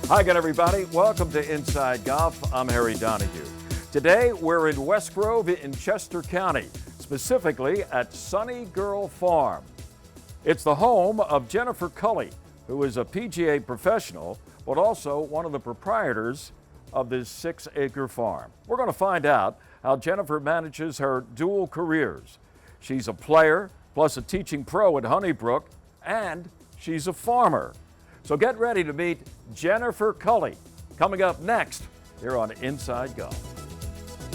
Hi again, everybody. Welcome to Inside Golf. I'm Harry Donahue. Today, we're in West Grove in Chester County, specifically at Sunnygirl Farm. It's the home of Jennifer Culley, who is a PGA professional, but also one of the proprietors of this 6-acre farm. We're going to find out how Jennifer manages her dual careers. She's a player, plus a teaching pro at Honeybrook, and she's a farmer. So get ready to meet Jennifer Culley, coming up next here on Inside Golf.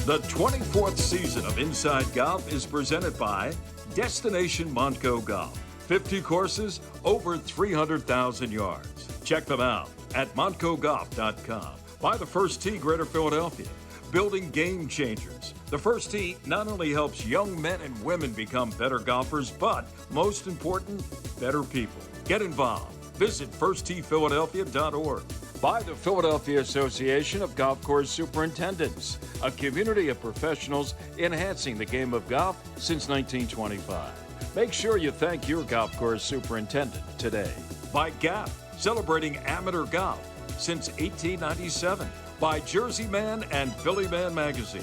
The 24th season of Inside Golf is presented by Destination Montco Golf. 50 courses, over 300,000 yards. Check them out at montcogolf.com. By the First Tee, Greater Philadelphia. Building game changers. The First Tee not only helps young men and women become better golfers, but most important, better people. Get involved. Visit firstteephiladelphia.org. By the Philadelphia Association of Golf Course Superintendents, a community of professionals enhancing the game of golf since 1925. Make sure you thank your golf course superintendent today. By Gap, celebrating amateur golf since 1897. By Jersey Man and Philly Man Magazine,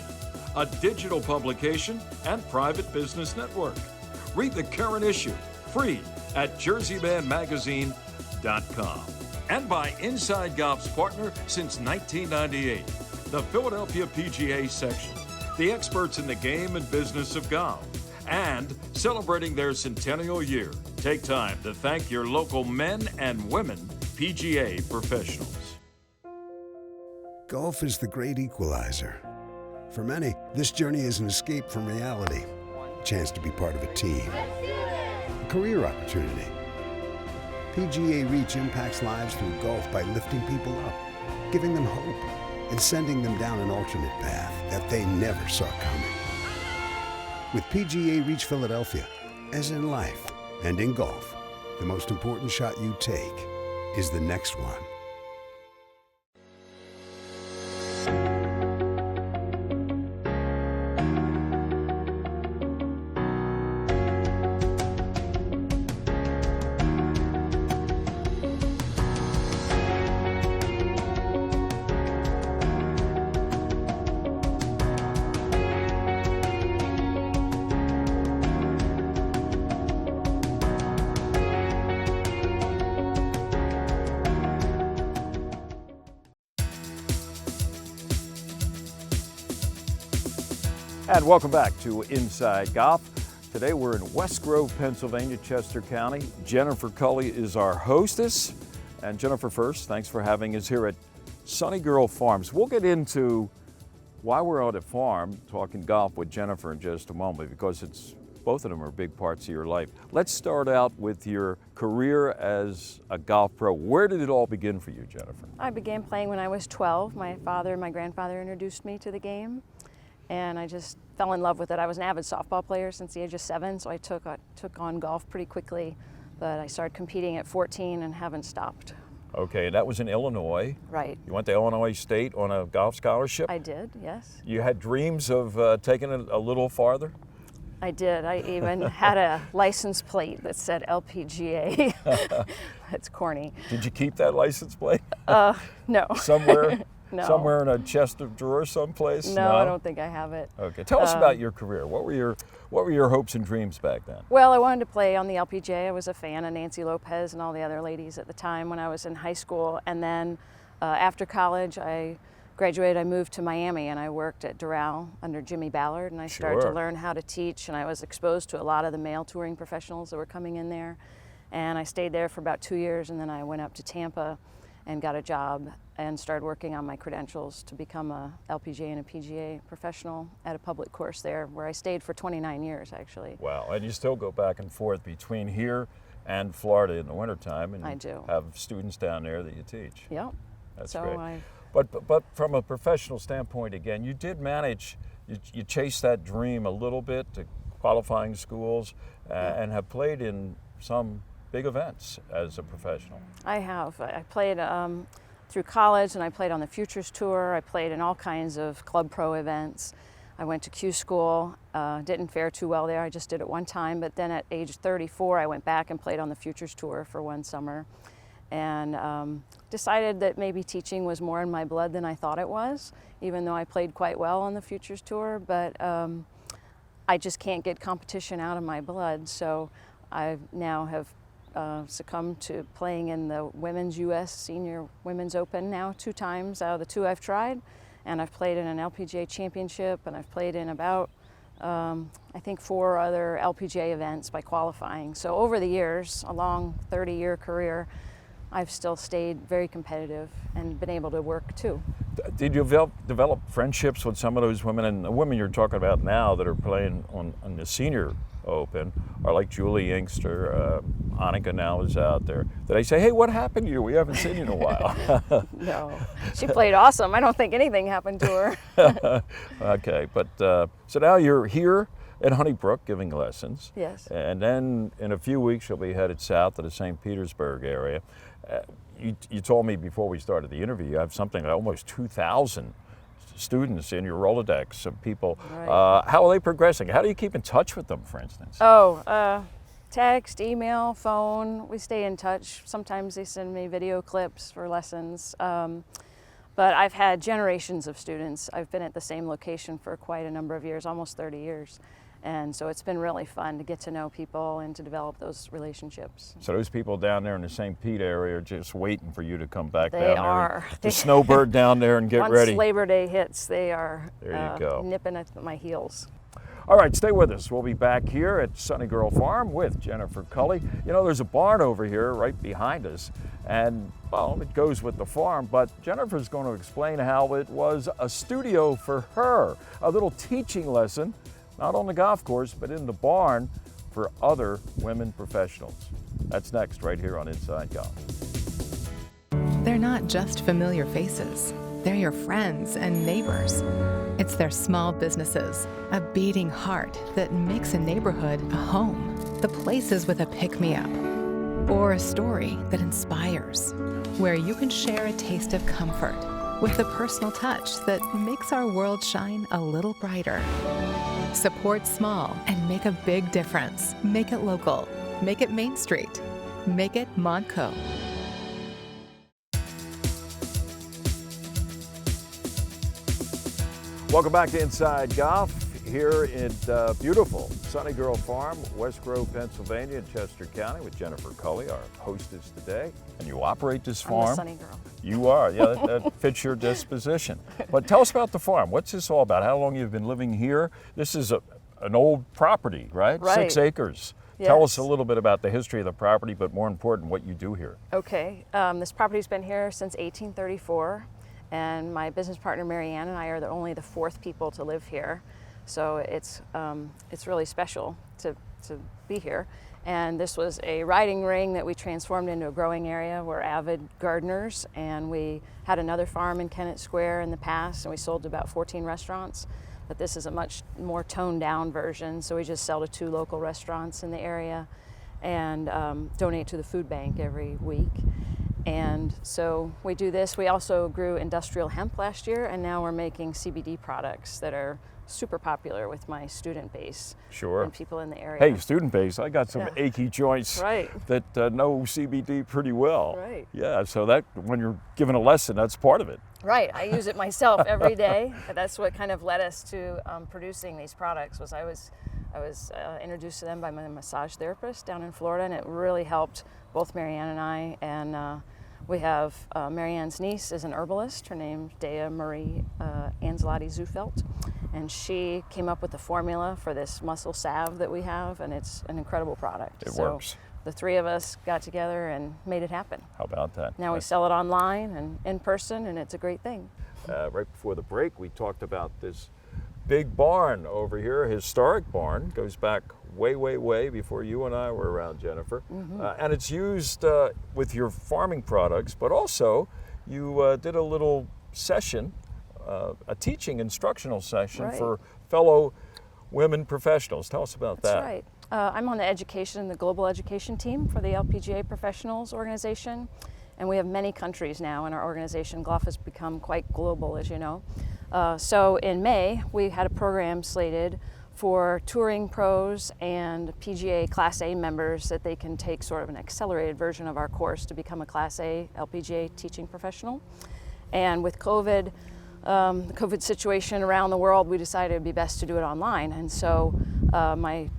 a digital publication and private business network. Read the current issue, free, at jerseymanmagazine.com. And by Inside Golf's partner since 1998, the Philadelphia PGA section, the experts in the game and business of golf, and celebrating their centennial year. Take time to thank your local men and women PGA professionals. Golf is the great equalizer. For many, this journey is an escape from reality, a chance to be part of a team, a career opportunity. PGA Reach impacts lives through golf by lifting people up, giving them hope, and sending them down an alternate path that they never saw coming. With PGA Reach Philadelphia, as in life and in golf, the most important shot you take is the next one. And welcome back to Inside Golf. Today we're in West Grove, Pennsylvania, Chester County. Jennifer Culley is our hostess. And Jennifer, first, thanks for having us here at Sunnygirl Farms. We'll get into why we're on a farm talking golf with Jennifer in just a moment, because both of them are big parts of your life. Let's start out with your career as a golf pro. Where did it all begin for you, Jennifer? I began playing when I was 12. My father and my grandfather introduced me to the game, and I just fell in love with it. I was an avid softball player since the age of 7, so I took on golf pretty quickly, but I started competing at 14 and haven't stopped. Okay, that was in Illinois. Right. You went to Illinois State on a golf scholarship? I did, yes. You had dreams of taking it a little farther? I did. I even had a license plate that said LPGA. That's corny. Did you keep that license plate? No. Somewhere? No. Somewhere in a chest of drawers someplace? No, I don't think I have it. Okay, tell us about your career. What were your hopes and dreams back then? Well, I wanted to play on the LPGA. I was a fan of Nancy Lopez and all the other ladies at the time when I was in high school. And then after college, I graduated, I moved to Miami and I worked at Doral under Jimmy Ballard, and I started to learn how to teach, and I was exposed to a lot of the male touring professionals that were coming in there. And I stayed there for about 2 years, and then I went up to Tampa and got a job and started working on my credentials to become a LPGA and a PGA professional at a public course there, where I stayed for 29 years, actually. Wow, and you still go back and forth between here and Florida in the wintertime, and I do have students down there that you teach. Yep. That's so great. But from a professional standpoint, again, you did manage, you chased that dream a little bit to qualifying schools, and have played in some big events as a professional. I have. I played through college, and I played on the Futures Tour. I played in all kinds of club pro events. I went to Q school, didn't fare too well there. I just did it one time, but then at age 34, I went back and played on the Futures Tour for one summer. and decided that maybe teaching was more in my blood than I thought it was, even though I played quite well on the Futures Tour. But I just can't get competition out of my blood, so I now have succumbed to playing in the Women's U.S. Senior Women's Open now 2 times out of the 2 I've tried, and I've played in an LPGA championship, and I've played in about I think 4 other LPGA events by qualifying. So over the years, a long 30-year career, I've still stayed very competitive and been able to work too. Did you develop friendships with some of those women? And the women you're talking about now that are playing on the Senior Open are like Julie Inkster, Annika now is out there. Did I say, hey, what happened to you? We haven't seen you in a while. No, she played awesome. I don't think anything happened to her. Okay, but so now you're here at Honeybrook giving lessons. Yes. And then in a few weeks you'll be headed south to the St. Petersburg area. You told me before we started the interview you have something like almost 2,000 students in your Rolodex of people. Right. How are they progressing? How do you keep in touch with them, for instance? Oh, text, email, phone. We stay in touch. Sometimes they send me video clips for lessons. But I've had generations of students. I've been at the same location for quite a number of years, almost 30 years. And so it's been really fun to get to know people and to develop those relationships. So those people down there in the St. Pete area are just waiting for you to come back They down are. there. The snowbird down there and get ready. Once Labor Day hits, they are There you go. nipping at my heels. All right, stay with us. We'll be back here at Sunnygirl Farm with Jennifer Culley. You know, there's a barn over here right behind us, and, well, it goes with the farm, but Jennifer's going to explain how it was a studio for her, a little teaching lesson, not on the golf course, but in the barn for other women professionals. That's next, right here on Inside Golf. They're not just familiar faces. They're your friends and neighbors. It's their small businesses, a beating heart that makes a neighborhood a home. The places with a pick-me-up, or a story that inspires, where you can share a taste of comfort with the personal touch that makes our world shine a little brighter. Support small and make a big difference. Make it local. Make it Main Street. Make it Montco. Welcome back to Inside Golf here at beautiful Sunnygirl Farm, West Grove, Pennsylvania, in Chester County with Jennifer Culley, our hostess today. And you operate this farm. I'm the Sunny Girl. You are, yeah, that fits your disposition. But tell us about the farm. What's this all about? How long you've been living here? This is an old property, right? Right. 6 acres. Yes. Tell us a little bit about the history of the property, but more important, what you do here. Okay, this property's been here since 1834. And my business partner Mary Ann and I are only the 4th people to live here, so it's really special to be here. And this was a riding ring that we transformed into a growing area. We're avid gardeners, and we had another farm in Kennett Square in the past, and we sold to about 14 restaurants. But this is a much more toned down version, so we just sell to 2 local restaurants in the area and donate to the food bank every week. And so we do this. We also grew industrial hemp last year, and now we're making CBD products that are super popular with my student base. Sure. And people in the area. Hey, student base, I got some Yeah. achy joints Right. that know CBD pretty well. Right. Yeah, so that when you're giving a lesson, that's part of it. Right, I use it myself every day. That's what kind of led us to producing these products. Was I was introduced to them by my massage therapist down in Florida, and it really helped both Marianne and I. And we have Marianne's niece is an herbalist. Her name's Dea Marie Anzelotti Zufelt, and she came up with the formula for this muscle salve that we have, and it's an incredible product. It works. The 3 of us got together and made it happen. How about that? Now we sell it online and in person, and it's a great thing. Right before the break, we talked about this big barn over here, a historic barn, goes back way, way, way before you and I were around, Jennifer. Mm-hmm. And it's used with your farming products, but also you did a little session, a teaching instructional session Right. for fellow women professionals. Tell us about that. That's right. I'm on the global education team for the LPGA Professionals Organization, and we have many countries now in our organization. Golf has become quite global, as you know. So in May, we had a program slated for touring pros and PGA Class A members that they can take sort of an accelerated version of our course to become a Class A LPGA teaching professional. And with COVID, the COVID situation around the world, we decided it would be best to do it online. And so my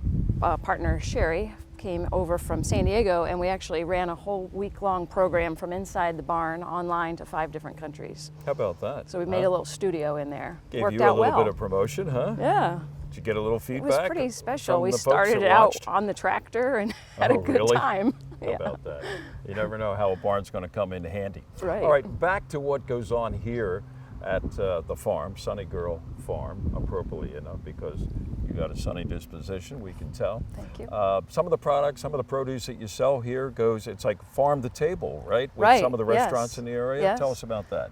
partner Sherry came over from San Diego, and we actually ran a whole week-long program from inside the barn online to 5 different countries. How about that? So we made a little studio in there. Gave Worked you a out little well. bit of promotion, huh? Yeah. Did you get a little It feedback? was pretty special. from We the folks started that out watched? on the tractor and had Oh, a good really? time. How about that? You never know how a barn's going to come in handy. Right. All right, back to what goes on here at the farm, Sunnygirl Farm, appropriately enough, because you got a sunny disposition, we can tell. Thank you. Some of the products, some of the produce that you sell here goes, it's like farm to table, right? With Right, some of the yes. restaurants in the area. Yes. Tell us about that.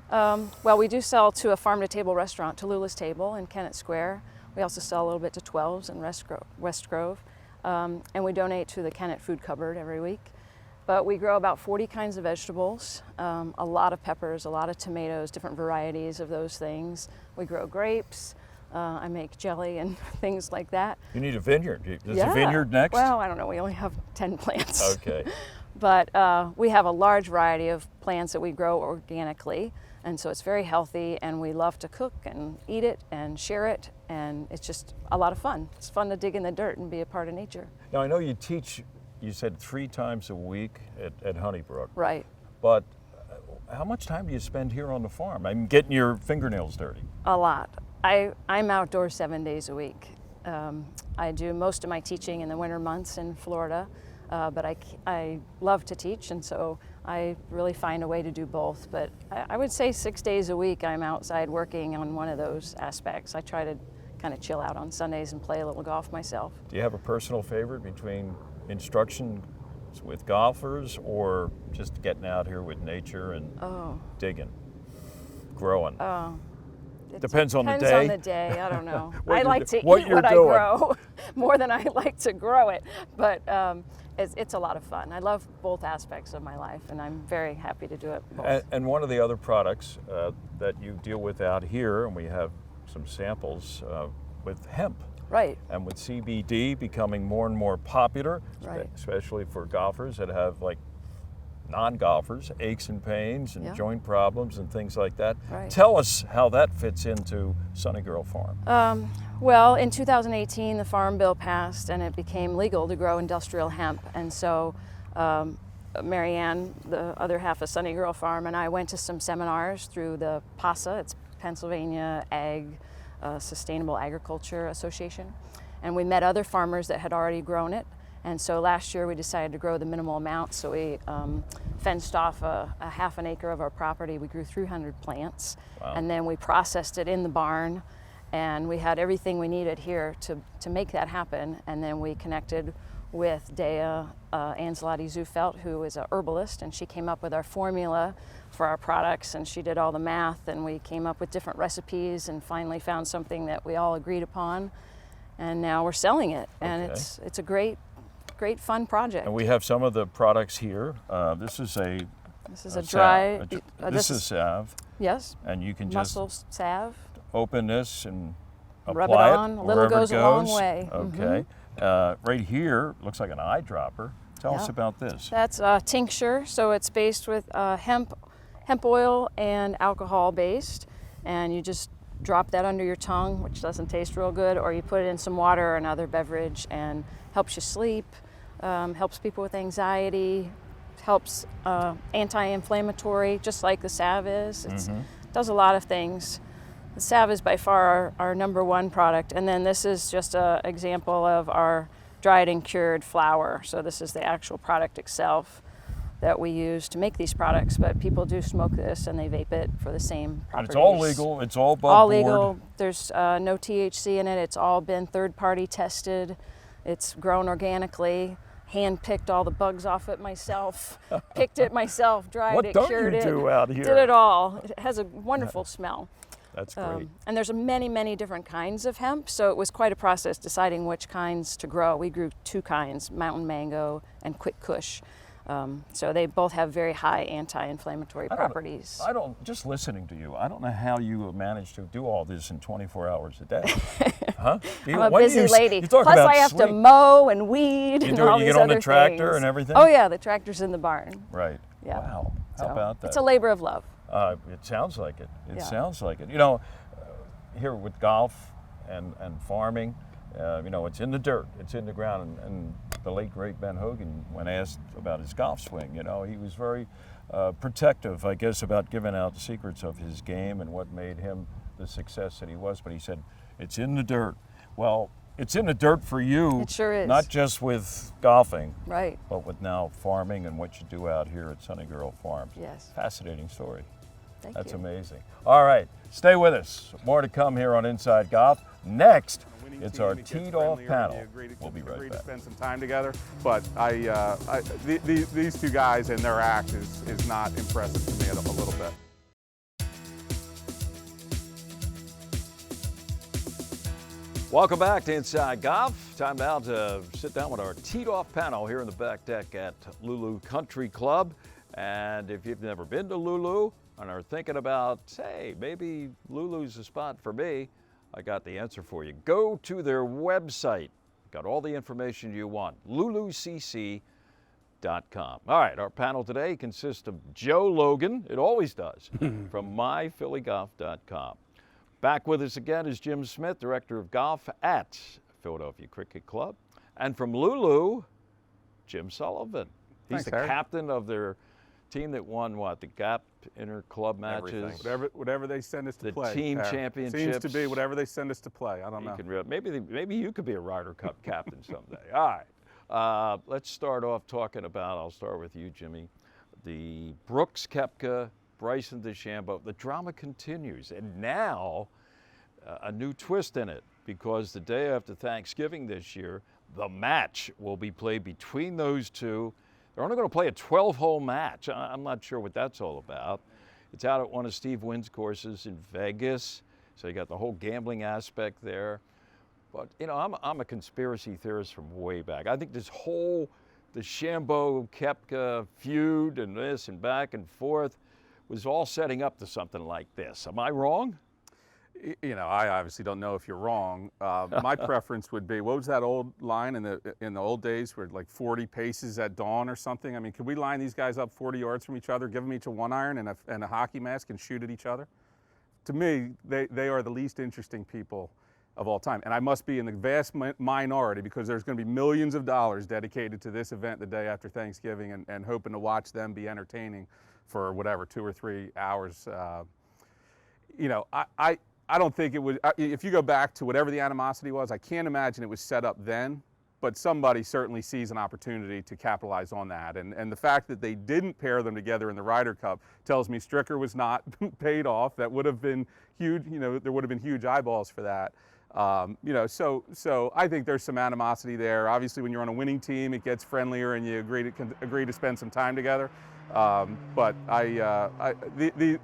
Well, we do sell to a farm-to-table restaurant, Tallulah's Table in Kennett Square. We also sell a little bit to 12's in West Grove. And we donate to the Kennett Food Cupboard every week. But we grow about 40 kinds of vegetables, a lot of peppers, a lot of tomatoes, different varieties of those things. We grow grapes. I make jelly and things like that. You need a vineyard. Is Yeah. a vineyard next? Well, I don't know. We only have 10 plants. Okay. But we have a large variety of plants that we grow organically, and so it's very healthy, and we love to cook and eat it and share it, and it's just a lot of fun. It's fun to dig in the dirt and be a part of nature. Now, I know you teach, you said 3 times a week at Honeybrook. Right. But how much time do you spend here on the farm? I'm getting your fingernails dirty. A lot. I'm outdoors 7 days a week. I do most of my teaching in the winter months in Florida, but I love to teach, and so I really find a way to do both. But I would say 6 days a week I'm outside working on one of those aspects. I try to kind of chill out on Sundays and play a little golf myself. Do you have a personal favorite between instruction with golfers or just getting out here with nature and digging, growing? Depends on the day. Depends on the day. I don't know. What I you're like to eat what you're what I doing. grow more than I like to grow it. But it's a lot of fun. I love both aspects of my life, and I'm very happy to do it both. And one of the other products that you deal with out here, and we have some samples with hemp. Right. And with CBD becoming more and more popular, Right. especially for golfers that have, like, non-golfers, aches and pains and Yeah. joint problems and things like that. Right. Tell us how that fits into Sunnygirl Farm. Well, in 2018, the Farm Bill passed, and it became legal to grow industrial hemp. And so Marianne, the other half of Sunnygirl Farm, and I went to some seminars through the PASA, it's Pennsylvania Sustainable Agriculture Association, and we met other farmers that had already grown it. And so last year we decided to grow the minimal amount, so we fenced off a half an acre of our property. We grew 300 plants, Wow. and then we processed it in the barn, and we had everything we needed here to make that happen. And then we connected with Dea Ancelotti-Zufelt, who is a herbalist, and she came up with our formula for our products, and she did all the math, and we came up with different recipes and finally found something that we all agreed upon, and now we're selling it. And Okay. it's a great fun project. And we have some of the products here. This is a This is a dry, this is salve, yes, and you can muscle just salve. open this and Rub apply it on. A little wherever it goes a long way. Okay. Right here looks like an eyedropper. Tell us Yeah. about this. That's a tincture, so it's based with hemp oil and alcohol based, and you just drop that under your tongue, which doesn't taste real good, or you put it in some water or another beverage, and helps you sleep, helps people with anxiety, helps anti-inflammatory, just like the salve is. It does a lot of things. The salve is by far our number one product, and then this is just an example of our dried and cured flower. So this is the actual product itself that we use to make these products, but people do smoke this and they vape it for the same And properties. it's all legal. It's all above All board. legal. There's no THC in it. It's all been third-party tested. It's grown organically. Hand-picked all the bugs off it myself. Picked it myself. Dried What it. don't cured you it. do out here? Did it all. It has a wonderful smell. That's great. And there's many different kinds of hemp, so it was quite a process deciding which kinds to grow. We grew 2 kinds, mountain mango and quick kush. So they both have very high anti-inflammatory properties. I don't, just listening to you, I don't know how you manage to do all this in 24 hours a day. Huh? I'm a busy lady. You talk Plus about I have sleep. to mow and weed and all You these get on other the tractor things. and everything? Oh yeah, the tractor's in the barn. Right. Yeah. Wow. How So about that? it's a labor of love. It sounds like it. It Yeah. sounds like it. You know, here with golf and farming, you know, it's in the dirt, it's in the ground. And the late, great Ben Hogan, when asked about his golf swing, you know, he was very protective, I guess, about giving out the secrets of his game and what made him the success that he was. But he said, it's in the dirt. Well, it's in the dirt for you. It sure is. Not just with golfing, Right. but with now farming and what you do out here at Sunnygirl Farms. Yes. Fascinating story. Thank That's you. amazing. All right, stay with us. More to come here on Inside Golf. Next, it's our teed off panel. We'll be right back. To spend some time together, but these two guys and their act is not impressive to me a little bit. Welcome back to Inside Golf. Time now to sit down with our teed off panel here in the back deck at Lulu Country Club. And if you've never been to Lulu and are thinking about, hey, maybe Lulu's a spot for me, I got the answer for you. Go to their website. Got all the information you want. lulucc.com. All right, our panel today consists of Joe Logan, it always does, from myphillygolf.com. Back with us again is Jim Smith, Director of Golf at Philadelphia Cricket Club. And from Lulu, Jim Sullivan. He's Thanks, the Harry. captain of their team that won, what, the GAP inter-club matches? Whatever they send us to The play. team Seems championships. to be whatever they send us to play. I don't know. Maybe you could be a Ryder Cup captain someday. All right. Let's start off talking about, I'll start with you, Jimmy, the Brooks Koepka, Bryson DeChambeau. The drama continues. And now, a new twist in it, because the day after Thanksgiving this year, the match will be played between those two. They're only going to play a 12-hole match. I'm not sure what that's all about. It's out at one of Steve Wynn's courses in Vegas, so you got the whole gambling aspect there. But, you know, I'm a conspiracy theorist from way back. I think this whole DeChambeau-Koepka feud and this and back and forth was all setting up to something like this. Am I wrong? You know, I obviously don't know if you're wrong. My preference would be, what was that old line in the old days where like 40 paces at dawn or something? I mean, could we line these guys up 40 yards from each other, give them each a 1-iron and a hockey mask and shoot at each other? To me, they are the least interesting people of all time. And I must be in the vast minority, because there's going to be millions of dollars dedicated to this event the day after Thanksgiving, and hoping to watch them be entertaining for whatever, 2 or 3 hours. You know, I don't think it would, if you go back to whatever the animosity was, I can't imagine it was set up then, but somebody certainly sees an opportunity to capitalize on that. And the fact that they didn't pair them together in the Ryder Cup tells me Stricker was not paid off. That would have been huge, you know, there would have been huge eyeballs for that. You know, so I think there's some animosity there. Obviously, when you're on a winning team, it gets friendlier and you agree to spend some time together. But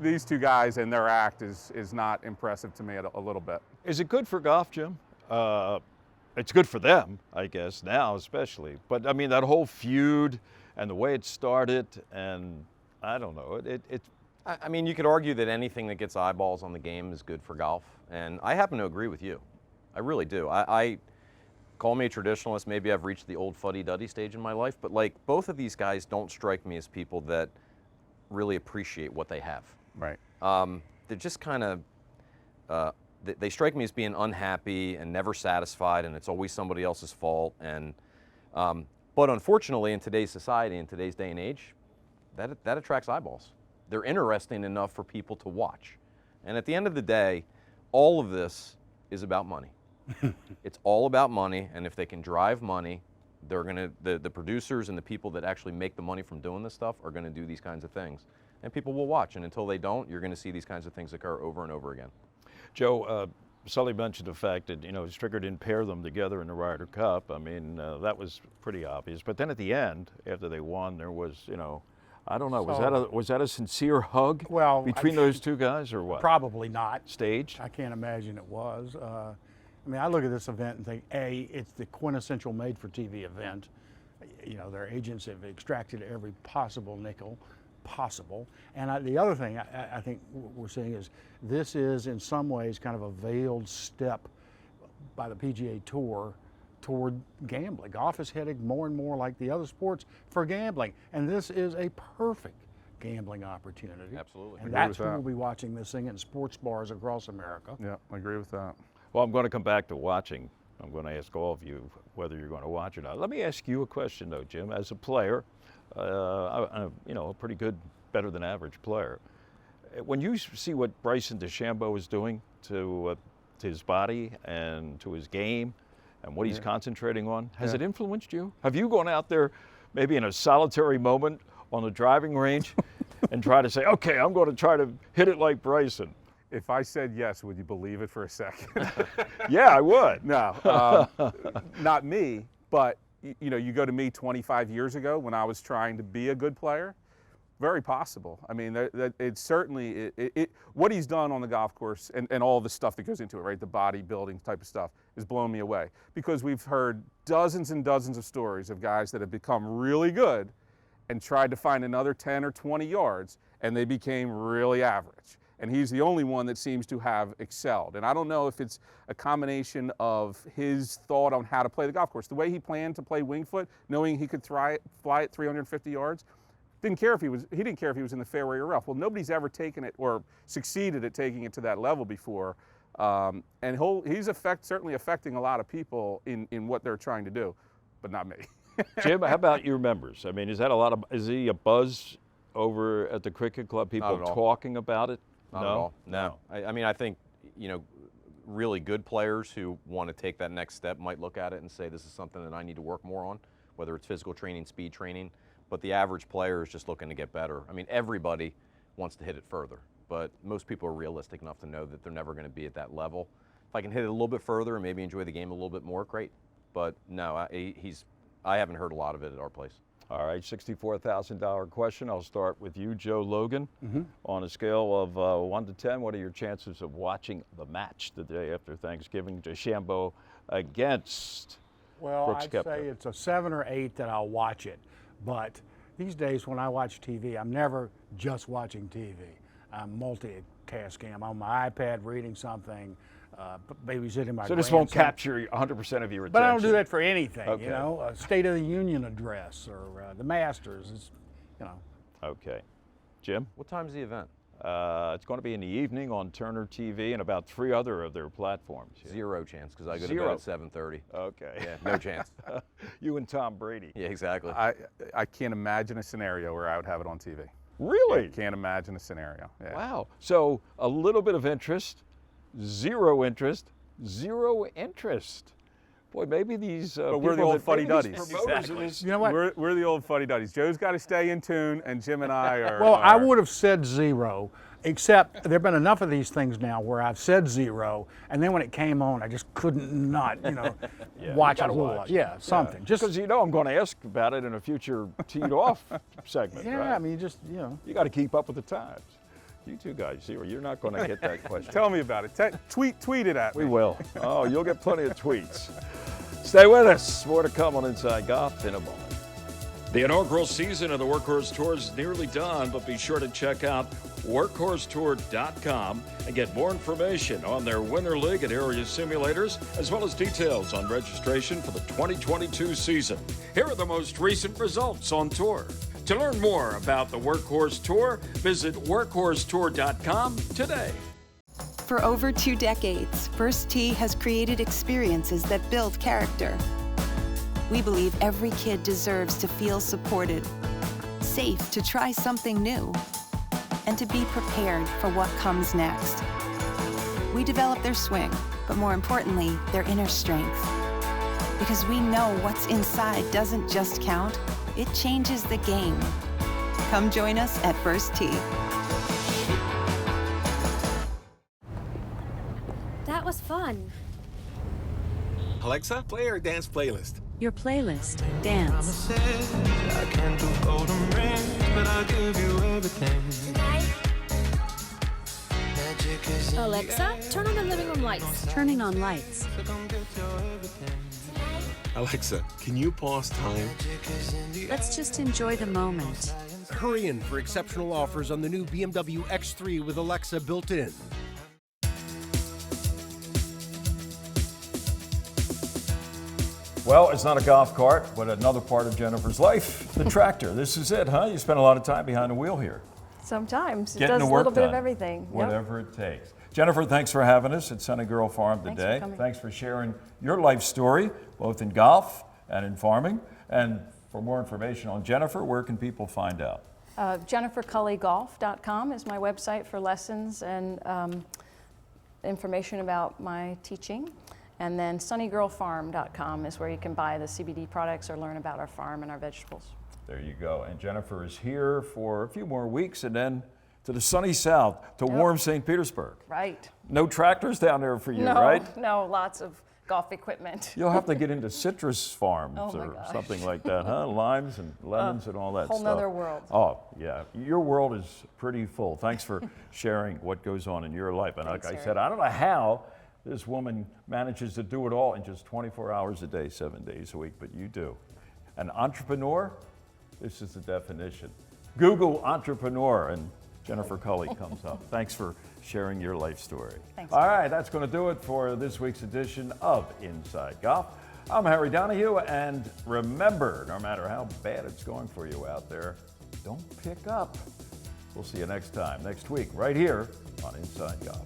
these two guys and their act is not impressive to me a little bit. Is it good for golf, Jim? It's good for them, I guess, now especially. But I mean, that whole feud and the way it started, and I don't know, I mean, you could argue that anything that gets eyeballs on the game is good for golf, and I happen to agree with you. I really do. I call me a traditionalist. Maybe I've reached the old fuddy-duddy stage in my life, but like, both of these guys don't strike me as people that really appreciate what they have. Right. They're just kind of, they strike me as being unhappy and never satisfied, and it's always somebody else's fault. And but unfortunately, in today's society, in today's day and age, that attracts eyeballs. They're interesting enough for people to watch. And at the end of the day, all of this is about money. It's all about money, and if they can drive money, they're gonna, the producers and the people that actually make the money from doing this stuff are gonna do these kinds of things. And people will watch, and until they don't, you're gonna see these kinds of things occur over and over again. Joe, Sully mentioned the fact that, you know, Stricker didn't pair them together in the Ryder Cup. I mean, that was pretty obvious. But then at the end, after they won, there was, you know, I don't know, was that a sincere hug between those two guys, or what? Probably not. Staged? I can't imagine it was. I mean, I look at this event and think, A, it's the quintessential made-for-TV event. You know, their agents have extracted every possible nickel possible. And the other thing I think we're seeing is this is in some ways kind of a veiled step by the PGA Tour toward gambling. Golf is heading more and more like the other sports for gambling, and this is a perfect gambling opportunity. Absolutely. And that's who we'll be watching this thing in sports bars across America. Yeah, I agree with that. Well, I'm going to come back to watching. I'm going to ask all of you whether you're going to watch or not. Let me ask you a question, though, Jim. As a player, you know, a pretty good, better than average player. When you see what Bryson DeChambeau is doing to his body and to his game and what he's concentrating on, has it influenced you? Have you gone out there maybe in a solitary moment on the driving range and try to say, okay, I'm going to try to hit it like Bryson? If I said yes, would you believe it for a second? Yeah, I would. No, not me, but you know, you go to me 25 years ago when I was trying to be a good player, very possible. I mean, it's certainly, what he's done on the golf course and all the stuff that goes into it, right, the bodybuilding type of stuff, has blown me away. Because we've heard dozens and dozens of stories of guys that have become really good and tried to find another 10 or 20 yards, and they became really average. And he's the only one that seems to have excelled. And I don't know if it's a combination of his thought on how to play the golf course. The way he planned to play wing foot, knowing he could fly it 350 yards, he didn't care if he was in the fairway or rough. Well, nobody's ever taken it or succeeded at taking it to that level before. And he's certainly affecting a lot of people in what they're trying to do, but not me. Jim, how about your members? I mean, is he a buzz over at the cricket club? People talking about it? Not at all. No. I mean, I think, you know, really good players who want to take that next step might look at it and say, this is something that I need to work more on, whether it's physical training, speed training. But the average player is just looking to get better. I mean, everybody wants to hit it further, but most people are realistic enough to know that they're never going to be at that level. If I can hit it a little bit further and maybe enjoy the game a little bit more, great. But no, I haven't heard a lot of it at our place. All right, $64,000 question. I'll start with you, Joe Logan. On a scale of 1 to 10, what are your chances of watching the match the day after Thanksgiving, DeChambeau against Brooks I'd Koepka? say it's a 7 or 8 that I'll watch it. But these days when I watch TV, I'm never just watching TV. I'm multitasking. I'm on my iPad reading something, babysitting my So this won't capture 100% of your attention? But I don't do that for anything, Okay. you know, a State of the Union address or the Masters, is, you know. Okay. Jim? What time's the event? It's going to be in the evening on Turner TV and about 3 other of their platforms. Zero chance, because I go to bed at 7:30. Okay. Yeah, no chance. You and Tom Brady. Yeah, exactly. I can't imagine a scenario where I would have it on TV. Really? Yeah, can't imagine a scenario. Yeah. Wow. So a little bit of interest, zero interest, zero interest. Boy, maybe these but we're the old fuddy-duddies. Exactly. You know what? We're the old fuddy-duddies. Joe's got to stay in tune, and Jim and I are... Well, I would have said 0, except there have been enough of these things now where I've said 0, and then when it came on, I just couldn't not, you know, watch it a little while. Yeah, something. Just because you know I'm going to ask about it in a future teed off segment. Yeah, right? I mean, just, you know. You got to keep up with the times. You two guys, you're not going to get that question. Tell me about it. Tweet it at me. We will. Oh, you'll get plenty of tweets. Stay with us. More to come on Inside Golf in a moment. The inaugural season of the Workhorse Tour is nearly done, but be sure to check out workhorsetour.com and get more information on their Winter League and area simulators, as well as details on registration for the 2022 season. Here are the most recent results on tour. To learn more about the Workhorse Tour, visit workhorsetour.com today. For over 2 decades, First Tee has created experiences that build character. We believe every kid deserves to feel supported, safe to try something new, and to be prepared for what comes next. We develop their swing, but more importantly, their inner strength. Because we know what's inside doesn't just count, it changes the game. Come join us at First Tee. That was fun. Alexa, play our dance playlist. Your playlist, dance. I can't do golden rings, but I'll give you everything. Alexa, turn on the living room lights. Turning on lights. So come get your everything. Alexa, can you pause time? Let's just enjoy the moment. Hurry in for exceptional offers on the new BMW X3 with Alexa built in. Well, it's not a golf cart, but another part of Jennifer's life, the tractor. This is it, huh? You spend a lot of time behind the wheel here. Sometimes. It Getting does the a work little bit of done, everything. Yep. Whatever it takes. Jennifer, thanks for having us at Sunnygirl Farm Thanks today. for coming. Thanks for sharing your life story, both in golf and in farming. And for more information on Jennifer, where can people find out? JenniferCulleyGolf.com is my website for lessons and information about my teaching. And then SunnygirlFarm.com is where you can buy the CBD products or learn about our farm and our vegetables. There you go. And Jennifer is here for a few more weeks and then to the sunny south, to warm St. Petersburg. Right. No tractors down there for you, No, right? no, lots of golf equipment. You'll have to get into citrus farms Oh my or gosh. something like that, huh? Limes and lemons and all that Whole stuff. nother world. Oh, yeah. Your world is pretty full. Thanks for sharing what goes on in your life. And Thanks, like I Harry. said, I don't know how this woman manages to do it all in just 24 hours a day, 7 days a week, but you do. An entrepreneur, this is the definition. Google entrepreneur and Jennifer Culley comes up. Thanks for sharing your life story. Thanks. All right, that's going to do it for this week's edition of Inside Golf. I'm Harry Donahue, and remember, no matter how bad it's going for you out there, don't pick up. We'll see you next time, next week, right here on Inside Golf.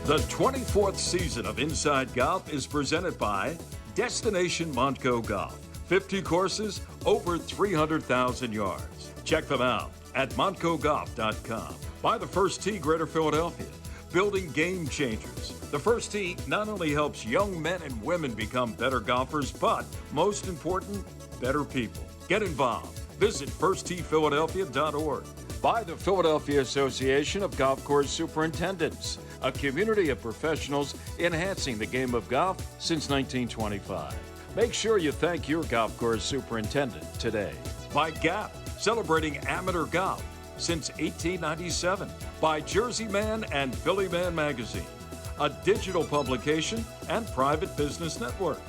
The 24th season of Inside Golf is presented by Destination Montco Golf. 50 courses, over 300,000 yards. Check them out at montcogolf.com. By the First Tee Greater Philadelphia, building game changers. The First Tee not only helps young men and women become better golfers, but most important, better people. Get involved. Visit firstteephiladelphia.org. By the Philadelphia Association of Golf Course Superintendents, a community of professionals enhancing the game of golf since 1925. Make sure you thank your golf course superintendent today. By Gap, celebrating amateur golf since 1897. By Jersey Man and Philly Man Magazine, a digital publication and private business network.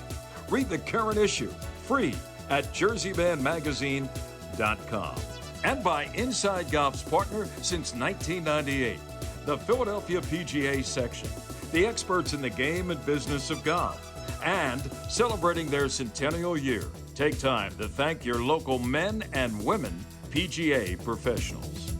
Read the current issue free at jerseymanmagazine.com. And by Inside Golf's partner since 1998, the Philadelphia PGA section, the experts in the game and business of golf, and celebrating their centennial year. Take time to thank your local men and women PGA professionals.